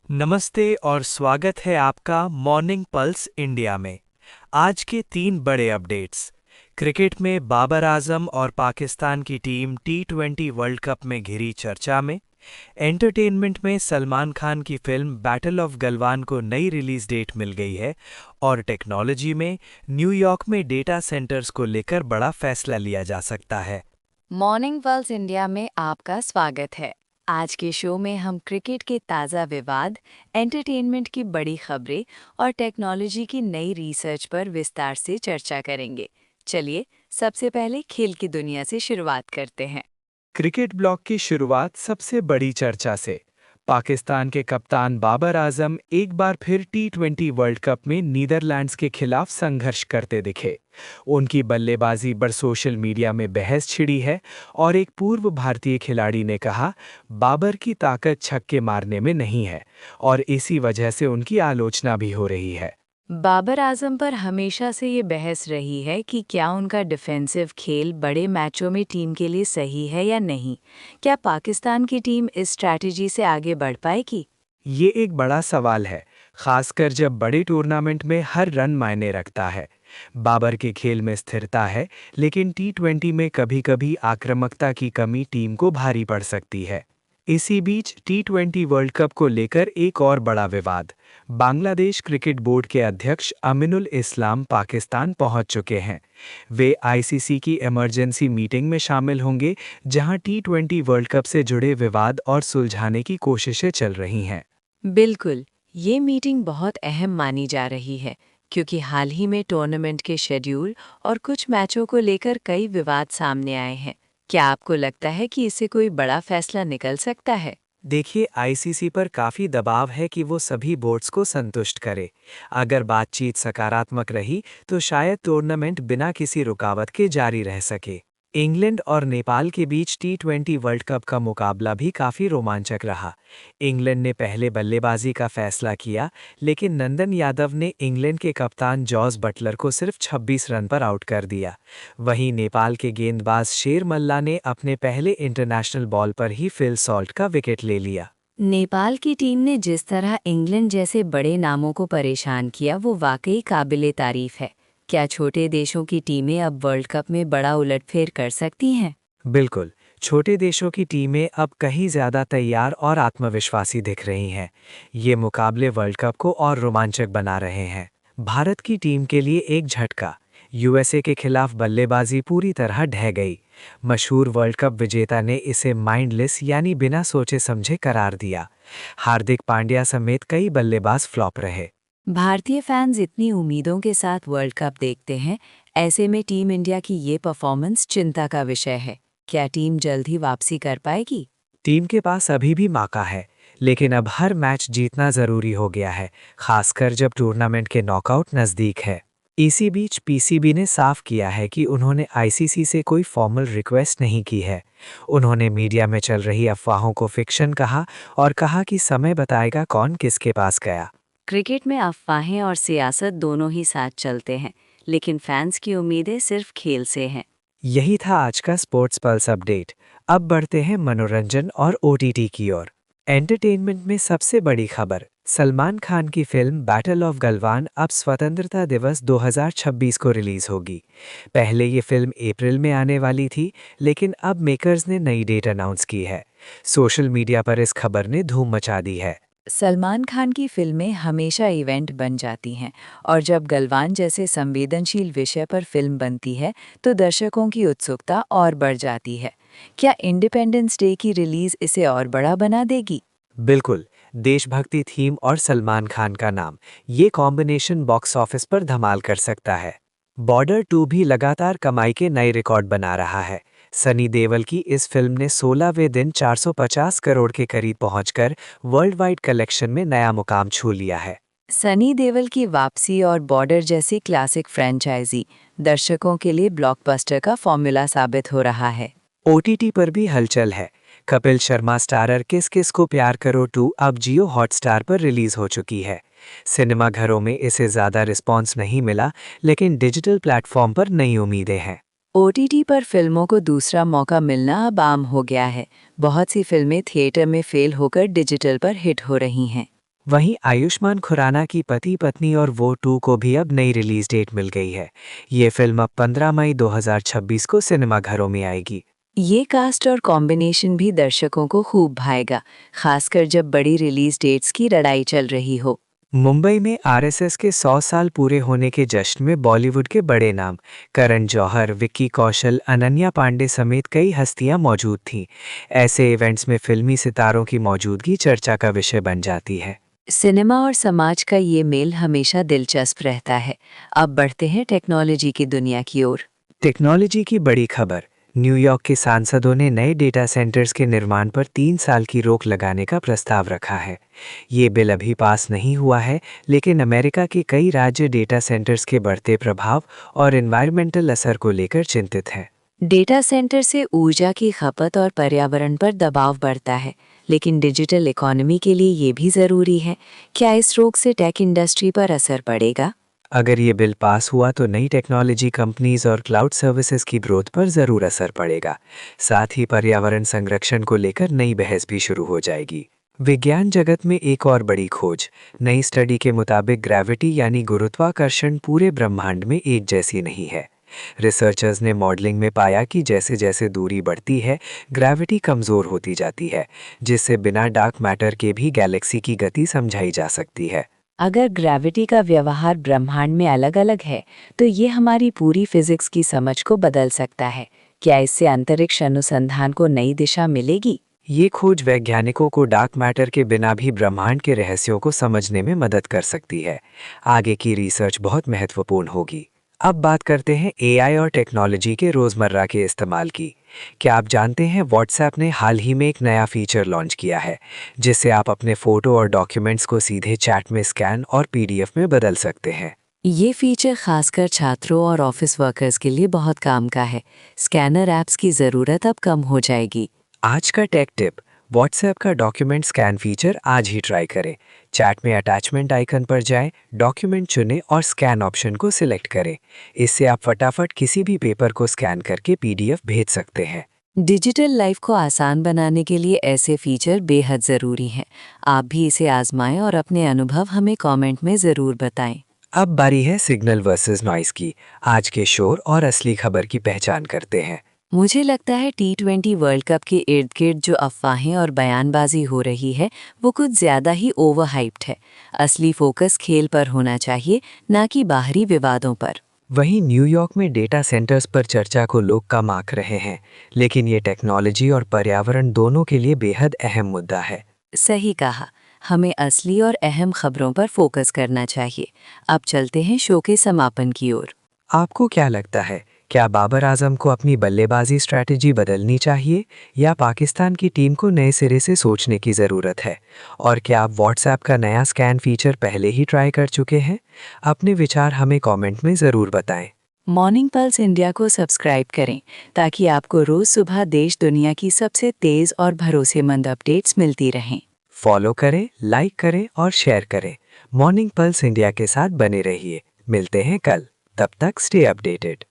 नमस्ते और स्वागत है आपका मॉर्निंग पल्स इंडिया में। आज के 3 बड़े अपडेट्स। क्रिकेट में बाबर आजम और पाकिस्तान की टीम टी20 वर्ल्ड कप में घिरी चर्चा में। एंटरटेनमेंट में सलमान खान की फिल्म बैटल ऑफ गलवान को नई रिलीज डेट मिल गई है। और टेक्नोलॉजी में न्यूयॉर्क में डेटा सेंटर्स को लेकर बड़ा फैसला लिया जा सकता है। मॉर्निंग पल्स इंडिया में आपका स्वागत है। आज के शो में हम क्रिकेट के ताज़ा विवाद, एंटरटेनमेंट की बड़ी खबरें और टेक्नोलॉजी की नई रिसर्च पर विस्तार से चर्चा करेंगे। चलिए, सबसे पहले खेल की दुनिया से शुरुआत करते हैं। क्रिकेट ब्लॉक की शुरुआत सबसे बड़ी चर्चा से। पाकिस्तान के कप्तान बाबर आजम एक बार फिर टी20 वर्ल्ड कप में नीदरलैंड्स के खिलाफ संघर्ष करते दिखे। उनकी बल्लेबाजी पर सोशल मीडिया में बहस छिड़ी है और एक पूर्व भारतीय खिलाड़ी ने कहा, बाबर की ताकत छक्के मारने में नहीं है और इसी वजह से उनकी आलोचना भी हो रही है। बाबर आजम पर हमेशा से ये बहस रही है कि क्या उनका डिफेंसिव खेल बड़े मैचों में टीम के लिए सही है या नहीं। क्या पाकिस्तान की टीम इस स्ट्रैटेजी से आगे बढ़ पाएगी? ये एक बड़ा सवाल है, खासकर जब बड़े टूर्नामेंट में हर रन मायने रखता है। बाबर के खेल में स्थिरता है, लेकिन टी20 में कभी-कभी आक्रामकता की कमी टीम को भारी पड़ सकती है। इसी बीच टी20 वर्ल्ड कप को लेकर एक और बड़ा विवाद। बांग्लादेश क्रिकेट बोर्ड के अध्यक्ष अमीनुल इस्लाम पाकिस्तान पहुंच चुके हैं। वे आईसीसी की इमरजेंसी मीटिंग में शामिल होंगे, जहां टी20 वर्ल्ड कप से जुड़े विवाद और सुलझाने की कोशिशें चल रही हैं। बिल्कुल, ये मीटिंग बहुत अहम मानी जा रही है क्योंकि हाल ही में टूर्नामेंट के शेड्यूल और कुछ मैचों को लेकर कई विवाद सामने आए हैं। क्या आपको लगता है कि इससे कोई बड़ा फैसला निकल सकता है? देखिए, आईसीसी पर काफ़ी दबाव है कि वो सभी बोर्ड्स को संतुष्ट करे। अगर बातचीत सकारात्मक रही तो शायद टूर्नामेंट बिना किसी रुकावट के जारी रह सके। इंग्लैंड और नेपाल के बीच टी20 वर्ल्ड कप का मुकाबला भी काफ़ी रोमांचक रहा। इंग्लैंड ने पहले बल्लेबाजी का फैसला किया, लेकिन नंदन यादव ने इंग्लैंड के कप्तान जॉस बटलर को सिर्फ 26 रन पर आउट कर दिया। वहीं नेपाल के गेंदबाज शेर मल्ला ने अपने पहले इंटरनेशनल बॉल पर ही फिल सॉल्ट का विकेट ले लिया। नेपाल की टीम ने जिस तरह इंग्लैंड जैसे बड़े नामों को परेशान किया, वो वाकई काबिले तारीफ है। क्या छोटे देशों की टीमें अब वर्ल्ड कप में बड़ा उलटफेर कर सकती हैं? बिल्कुल, छोटे देशों की टीमें अब कहीं ज़्यादा तैयार और आत्मविश्वासी दिख रही हैं। ये मुकाबले वर्ल्ड कप को और रोमांचक बना रहे हैं। भारत की टीम के लिए एक झटका। यूएसए के खिलाफ बल्लेबाजी पूरी तरह ढह गई। मशहूर वर्ल्ड कप विजेता ने इसे माइंडलेस यानी बिना सोचे समझे करार दिया। हार्दिक पांड्या समेत कई बल्लेबाज फ्लॉप रहे। भारतीय फैंस इतनी उम्मीदों के साथ वर्ल्ड कप देखते हैं। ऐसे में टीम इंडिया की ये परफॉर्मेंस चिंता का विषय है। क्या टीम जल्द ही वापसी कर पाएगी? टीम के पास अभी भी मौका है, लेकिन अब हर मैच जीतना ज़रूरी हो गया है, खासकर जब टूर्नामेंट के नॉकआउट नज़दीक है। इसी बीच पीसीबी ने साफ किया है कि उन्होंने आईसीसी से कोई फॉर्मल रिक्वेस्ट नहीं की है। उन्होंने मीडिया में चल रही अफवाहों को फिक्शन कहा और कहा कि समय बताएगा कौन किसके पास गया। क्रिकेट में अफवाहें और सियासत दोनों ही साथ चलते हैं, लेकिन फैंस की उम्मीदें सिर्फ खेल से हैं। यही था आज का स्पोर्ट्स पल्स अपडेट। अब बढ़ते हैं मनोरंजन और ओटीटी की ओर। एंटरटेनमेंट में सबसे बड़ी खबर, सलमान खान की फिल्म बैटल ऑफ गलवान अब स्वतंत्रता दिवस 2026 को रिलीज होगी। पहले ये फिल्म अप्रैल में आने वाली थी, लेकिन अब मेकर्स ने नई डेट अनाउंस की है। सोशल मीडिया पर इस खबर ने धूम मचा दी है। सलमान खान की फिल्में हमेशा इवेंट बन जाती हैं, और जब गलवान जैसे संवेदनशील विषय पर फिल्म बनती है तो दर्शकों की उत्सुकता और बढ़ जाती है। क्या इंडिपेंडेंस डे की रिलीज इसे और बड़ा बना देगी? बिल्कुल, देशभक्ति थीम और सलमान खान का नाम, ये कॉम्बिनेशन बॉक्स ऑफिस पर धमाल कर सकता है। बॉर्डर 2 भी लगातार कमाई के नए रिकॉर्ड बना रहा है। सनी देओल की इस फिल्म ने 16वें दिन 450 करोड़ के करीब पहुंचकर वर्ल्ड वाइड कलेक्शन में नया मुकाम छू लिया है। सनी देओल की वापसी और बॉर्डर जैसी क्लासिक फ्रेंचाइजी दर्शकों के लिए ब्लॉकबस्टर का फॉर्मूला साबित हो रहा है। ओटीटी पर भी हलचल है। कपिल शर्मा स्टारर किस किस को प्यार करो 2 अब जियो हॉटस्टार पर रिलीज हो चुकी है। सिनेमा घरों में इसे ज़्यादा रिस्पॉन्स नहीं मिला, लेकिन डिजिटल प्लेटफॉर्म पर नई उम्मीदें हैं। ओटीटी पर फिल्मों को दूसरा मौका मिलना अब आम हो गया है। बहुत सी फिल्में थिएटर में फेल होकर डिजिटल पर हिट हो रही हैं। वहीं आयुष्मान खुराना की पति पत्नी और वो 2 को भी अब नई रिलीज डेट मिल गई है। ये फिल्म अब 15 मई 2026 को सिनेमाघरों में आएगी। ये कास्ट और कॉम्बिनेशन भी दर्शकों को खूब भाएगा, खासकर जब बड़ी रिलीज डेट्स की लड़ाई चल रही हो। मुंबई में आरएसएस के 100 साल पूरे होने के जश्न में बॉलीवुड के बड़े नाम करण जौहर, विक्की कौशल, अनन्या पांडे समेत कई हस्तियां मौजूद थीं। ऐसे इवेंट्स में फिल्मी सितारों की मौजूदगी चर्चा का विषय बन जाती है। सिनेमा और समाज का ये मेल हमेशा दिलचस्प रहता है। अब बढ़ते हैं टेक्नोलॉजी की दुनिया की ओर। टेक्नोलॉजी की बड़ी खबर। न्यूयॉर्क के सांसदों ने नए डेटा सेंटर्स के निर्माण पर 3 साल की रोक लगाने का प्रस्ताव रखा है। ये बिल अभी पास नहीं हुआ है, लेकिन अमेरिका के कई राज्य डेटा सेंटर्स के बढ़ते प्रभाव और एनवायरमेंटल असर को लेकर चिंतित हैं। डेटा सेंटर से ऊर्जा की खपत और पर्यावरण पर दबाव बढ़ता है, लेकिन डिजिटल इकोनॉमी के लिए ये भी ज़रूरी है। क्या इस रोक से टेक इंडस्ट्री पर असर पड़ेगा? अगर ये बिल पास हुआ तो नई टेक्नोलॉजी कंपनीज और क्लाउड सर्विसेज की ग्रोथ पर ज़रूर असर पड़ेगा। साथ ही पर्यावरण संरक्षण को लेकर नई बहस भी शुरू हो जाएगी। विज्ञान जगत में एक और बड़ी खोज। नई स्टडी के मुताबिक ग्रेविटी यानी गुरुत्वाकर्षण पूरे ब्रह्मांड में एक जैसी नहीं है। रिसर्चर्स ने मॉडलिंग में पाया कि जैसे जैसे दूरी बढ़ती है, ग्रेविटी कमज़ोर होती जाती है, जिससे बिना डार्क मैटर के भी गैलेक्सी की गति समझाई जा सकती है। अगर ग्रेविटी का व्यवहार ब्रह्मांड में अलग-अलग है, तो ये हमारी पूरी फिजिक्स की समझ को बदल सकता है। क्या इससे अंतरिक्ष अनुसंधान को नई दिशा मिलेगी? ये खोज वैज्ञानिकों को डार्क मैटर के बिना भी ब्रह्मांड के रहस्यों को समझने में मदद कर सकती है। आगे की रिसर्च बहुत महत्वपूर्ण होगी। अब बात करते हैं एआई और टेक्नोलॉजी के रोज़मर्रा के इस्तेमाल की। क्या आप जानते हैं व्हाट्सएप ने हाल ही में एक नया फीचर लॉन्च किया है, जिससे आप अपने फ़ोटो और डॉक्यूमेंट्स को सीधे चैट में स्कैन और पीडीएफ में बदल सकते हैं। ये फीचर खासकर छात्रों और ऑफिस वर्कर्स के लिए बहुत काम का है। स्कैनर ऐप्स की ज़रूरत अब कम हो जाएगी। आज का टेक टिप। व्हाट्सएप का डॉक्यूमेंट स्कैन फीचर आज ही ट्राई करें। चैट में अटैचमेंट आइकन पर जाएं, डॉक्यूमेंट चुनें और स्कैन ऑप्शन को सिलेक्ट करें। इससे आप फटाफट किसी भी पेपर को स्कैन करके पीडीएफ भेज सकते हैं। डिजिटल लाइफ को आसान बनाने के लिए ऐसे फीचर बेहद ज़रूरी हैं। आप भी इसे आजमाएं और अपने अनुभव हमें कमेंट में ज़रूर बताएं। अब बारी है सिग्नल वर्सेस नॉइस की। आज के शोर और असली खबर की पहचान करते हैं। मुझे लगता है T20 वर्ल्ड कप के इर्द गिर्द जो अफवाहें और बयानबाजी हो रही है, वो कुछ ज़्यादा ही ओवर हाइप्ड है। असली फोकस खेल पर होना चाहिए, ना कि बाहरी विवादों पर। वहीं न्यूयॉर्क में डेटा सेंटर्स पर चर्चा को लोग कम आंक रहे हैं, लेकिन ये टेक्नोलॉजी और पर्यावरण दोनों के लिए बेहद अहम मुद्दा है। सही कहा। हमें असली और अहम खबरों पर फोकस करना चाहिए। अब चलते हैं शो के समापन की ओर। आपको क्या लगता है, क्या बाबर आजम को अपनी बल्लेबाजी स्ट्रैटेजी बदलनी चाहिए या पाकिस्तान की टीम को नए सिरे से सोचने की ज़रूरत है? और क्या आप व्हाट्सएप का नया स्कैन फीचर पहले ही ट्राई कर चुके हैं? अपने विचार हमें कमेंट में ज़रूर बताएं। मॉर्निंग पल्स इंडिया को सब्सक्राइब करें, ताकि आपको रोज़ सुबह देश दुनिया की सबसे तेज़ और भरोसेमंद अपडेट्स मिलती रहें। फॉलो करें, लाइक करें और शेयर करें। मॉर्निंग पल्स इंडिया के साथ बने रहिए। मिलते हैं कल। तब तक स्टे अपडेटेड।